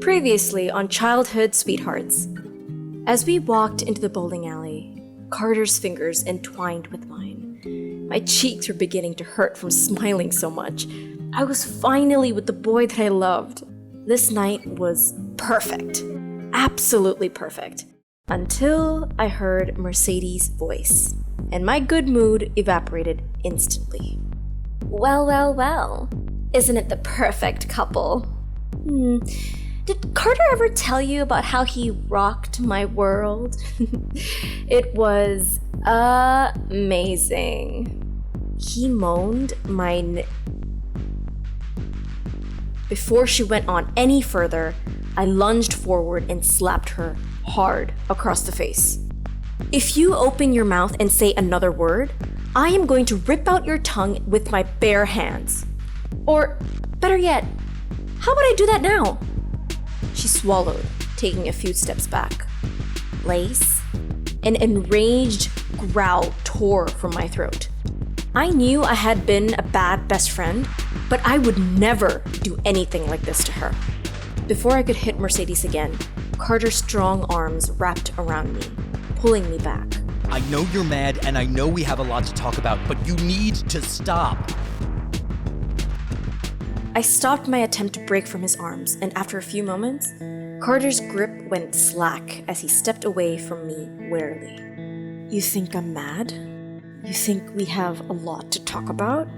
Previously on Childhood Sweethearts. As we walked into the bowling alley, Carter's fingers entwined with mine. My cheeks were beginning to hurt from smiling so much. I was finally with the boy that I loved. This night was perfect. Absolutely perfect. Until I heard Mercedes' voice, and my good mood evaporated instantly. Well. Isn't it the perfect couple? Did Carter ever tell you about how he rocked my world? It was amazing. He moaned my Before she went on any further, I lunged forward and slapped her hard across the face. If you open your mouth and say another word, I am going to rip out your tongue with my bare hands. Or, better yet, how about I do that now? She swallowed, taking a few steps back. Lace? An enraged growl tore from my throat. I knew I had been a bad best friend, but I would never do anything like this to her. Before I could hit Mercedes again, Carter's strong arms wrapped around me, pulling me back. I know you're mad and I know we have a lot to talk about, but you need to stop. I stopped my attempt to break from his arms, and after a few moments, Carter's grip went slack as he stepped away from me warily. You think I'm mad? You think we have a lot to talk about?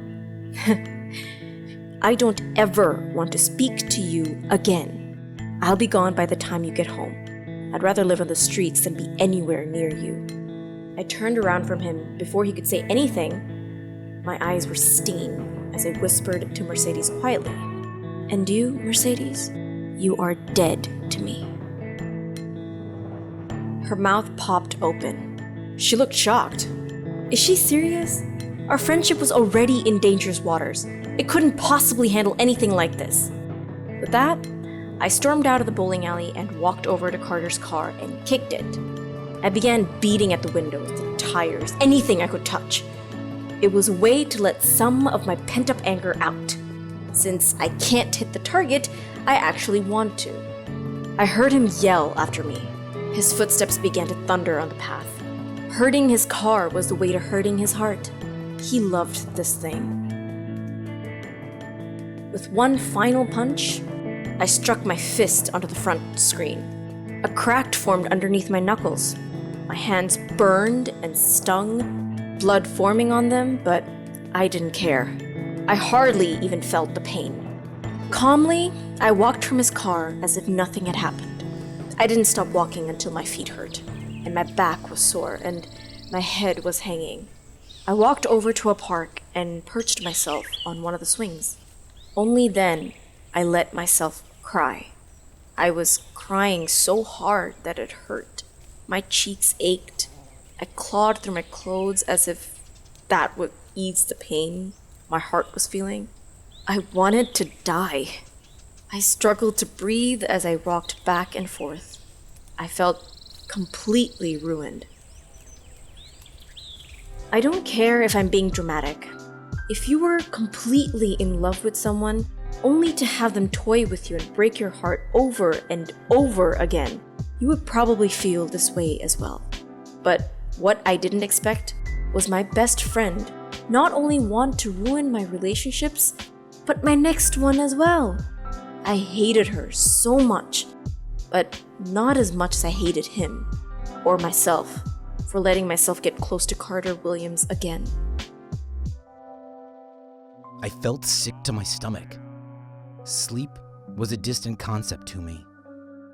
I don't ever want to speak to you again. I'll be gone by the time you get home. I'd rather live on the streets than be anywhere near you. I turned around from him before he could say anything. My eyes were stinging as I whispered to Mercedes quietly. And you, Mercedes, you are dead to me. Her mouth popped open. She looked shocked. Is she serious? Our friendship was already in dangerous waters. It couldn't possibly handle anything like this. With that, I stormed out of the bowling alley and walked over to Carter's car and kicked it. I began beating at the windows, the tires, anything I could touch. It was a way to let some of my pent-up anger out. Since I can't hit the target, I actually want to. I heard him yell after me. His footsteps began to thunder on the path. Hurting his car was the way to hurting his heart. He loved this thing. With one final punch, I struck my fist onto the front screen. A crack formed underneath my knuckles. My hands burned and stung, blood forming on them, but I didn't care. I hardly even felt the pain. Calmly, I walked from his car as if nothing had happened. I didn't stop walking until my feet hurt, and my back was sore, and my head was hanging. I walked over to a park and perched myself on one of the swings. Only then, I let myself cry. I was crying so hard that it hurt. My cheeks ached. I clawed through my clothes as if that would ease the pain my heart was feeling. I wanted to die. I struggled to breathe as I rocked back and forth. I felt completely ruined. I don't care if I'm being dramatic. If you were completely in love with someone, only to have them toy with you and break your heart over and over again, you would probably feel this way as well. But what I didn't expect was my best friend not only want to ruin my relationships, but my next one as well. I hated her so much, but not as much as I hated him or myself for letting myself get close to Carter Williams again. I felt sick to my stomach. Sleep was a distant concept to me.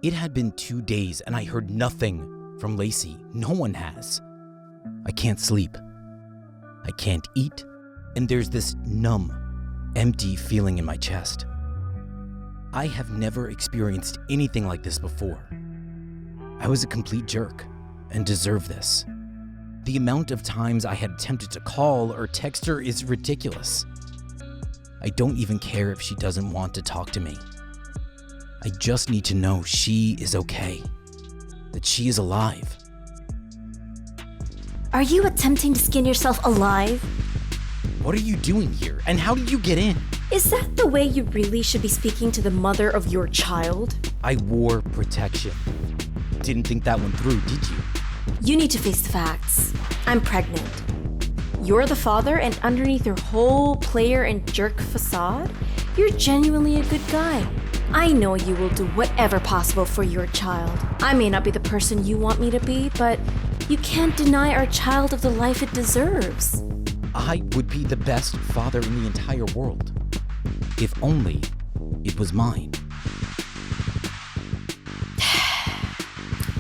It had been 2 days and I heard nothing from Lacey. No one has. I can't sleep. I can't eat, and there's this numb, empty feeling in my chest. I have never experienced anything like this before. I was a complete jerk and deserve this. The amount of times I had attempted to call or text her is ridiculous. I don't even care if she doesn't want to talk to me. I just need to know she is okay, that she is alive. Are you attempting to skin yourself alive? What are you doing here, and how did you get in? Is that the way you really should be speaking to the mother of your child? I wore protection. Didn't think that one through, did you? You need to face the facts. I'm pregnant. You're the father, and underneath your whole player and jerk facade, you're genuinely a good guy. I know you will do whatever possible for your child. I may not be the person you want me to be, but you can't deny our child of the life it deserves. I would be the best father in the entire world. If only it was mine.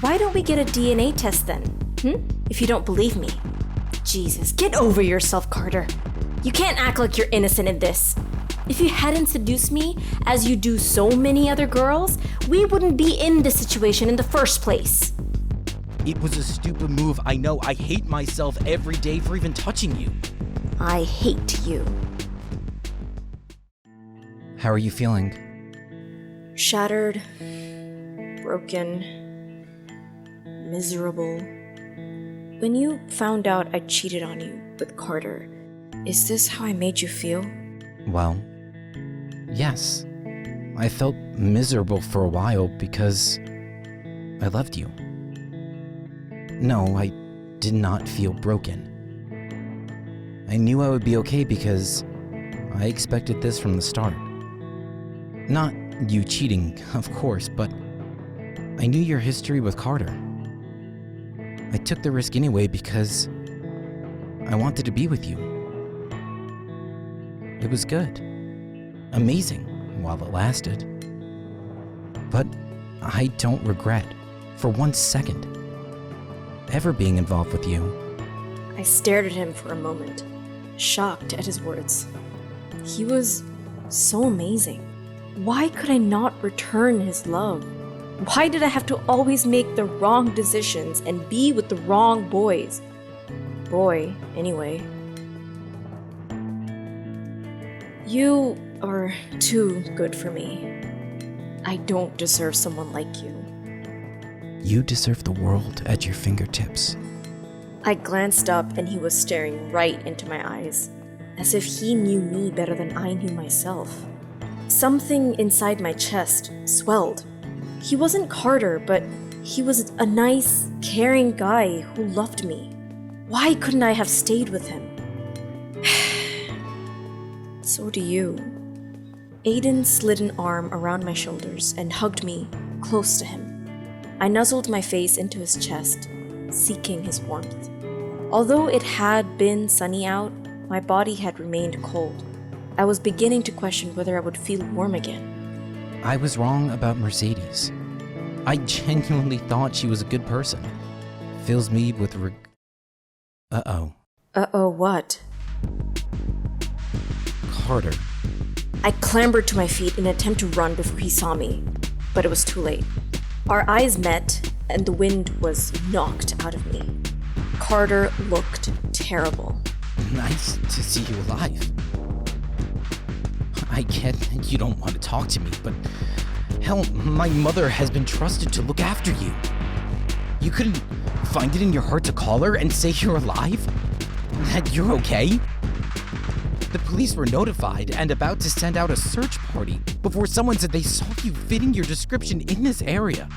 Why don't we get a DNA test then? If you don't believe me. Jesus, get over yourself, Carter. You can't act like you're innocent in this. If you hadn't seduced me, as you do so many other girls, we wouldn't be in this situation in the first place. It was a stupid move, I know. I hate myself every day for even touching you. I hate you. How are you feeling? Shattered, broken, miserable. When you found out I cheated on you with Carter, is this how I made you feel? Well, yes. I felt miserable for a while because I loved you. No, I did not feel broken. I knew I would be okay because I expected this from the start. Not you cheating, of course, but I knew your history with Carter. I took the risk anyway because I wanted to be with you. It was good. Amazing while it lasted. But I don't regret, for 1 second, ever being involved with you. I stared at him for a moment, shocked at his words. He was so amazing. Why could I not return his love? Why did I have to always make the wrong decisions and be with the wrong boys? Boy, anyway. You are too good for me. I don't deserve someone like you. You deserve the world at your fingertips. I glanced up and he was staring right into my eyes, as if he knew me better than I knew myself. Something inside my chest swelled. He wasn't Carter, but he was a nice, caring guy who loved me. Why couldn't I have stayed with him? So do you. Aiden slid an arm around my shoulders and hugged me close to him. I nuzzled my face into his chest, seeking his warmth. Although it had been sunny out, my body had remained cold. I was beginning to question whether I would feel warm again. I was wrong about Mercedes. I genuinely thought she was a good person. Fills me with Uh-oh. Uh-oh, what? Carter. I clambered to my feet in an attempt to run before he saw me, but it was too late. Our eyes met, and the wind was knocked out of me. Carter looked terrible. Nice to see you alive. I get that you don't want to talk to me, but hell, my mother has been trusted to look after you. You couldn't find it in your heart to call her and say you're alive? That you're okay? The police were notified and about to send out a search party before someone said they saw you fitting your description in this area.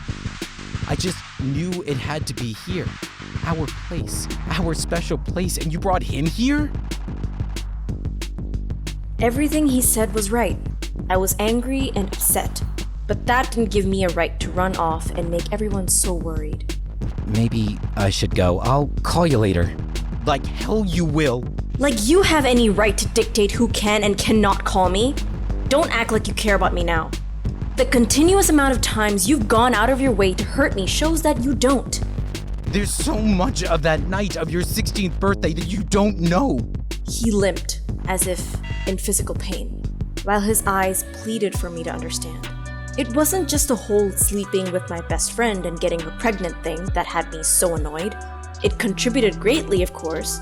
I just knew it had to be here. Our place, our special place, and you brought him here? Everything he said was right. I was angry and upset, but that didn't give me a right to run off and make everyone so worried. Maybe I should go. I'll call you later. Like hell you will. Like you have any right to dictate who can and cannot call me? Don't act like you care about me now. The continuous amount of times you've gone out of your way to hurt me shows that you don't. There's so much of that night of your 16th birthday that you don't know. He limped, as if in physical pain, while his eyes pleaded for me to understand. It wasn't just the whole sleeping with my best friend and getting her pregnant thing that had me so annoyed. It contributed greatly, of course,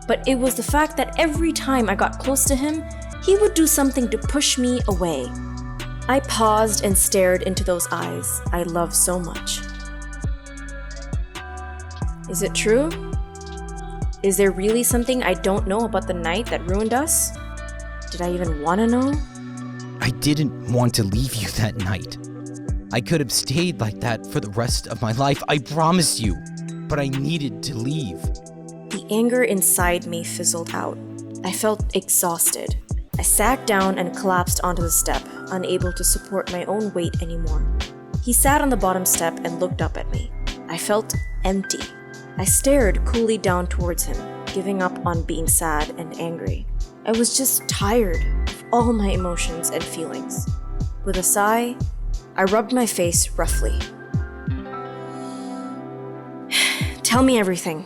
but it was the fact that every time I got close to him, he would do something to push me away. I paused and stared into those eyes I love so much. Is it true? Is there really something I don't know about the night that ruined us? Did I even want to know? I didn't want to leave you that night. I could have stayed like that for the rest of my life, I promise you. But I needed to leave. The anger inside me fizzled out. I felt exhausted. I sat down and collapsed onto the step, unable to support my own weight anymore. He sat on the bottom step and looked up at me. I felt empty. I stared coolly down towards him, giving up on being sad and angry. I was just tired of all my emotions and feelings. With a sigh, I rubbed my face roughly. Tell me everything.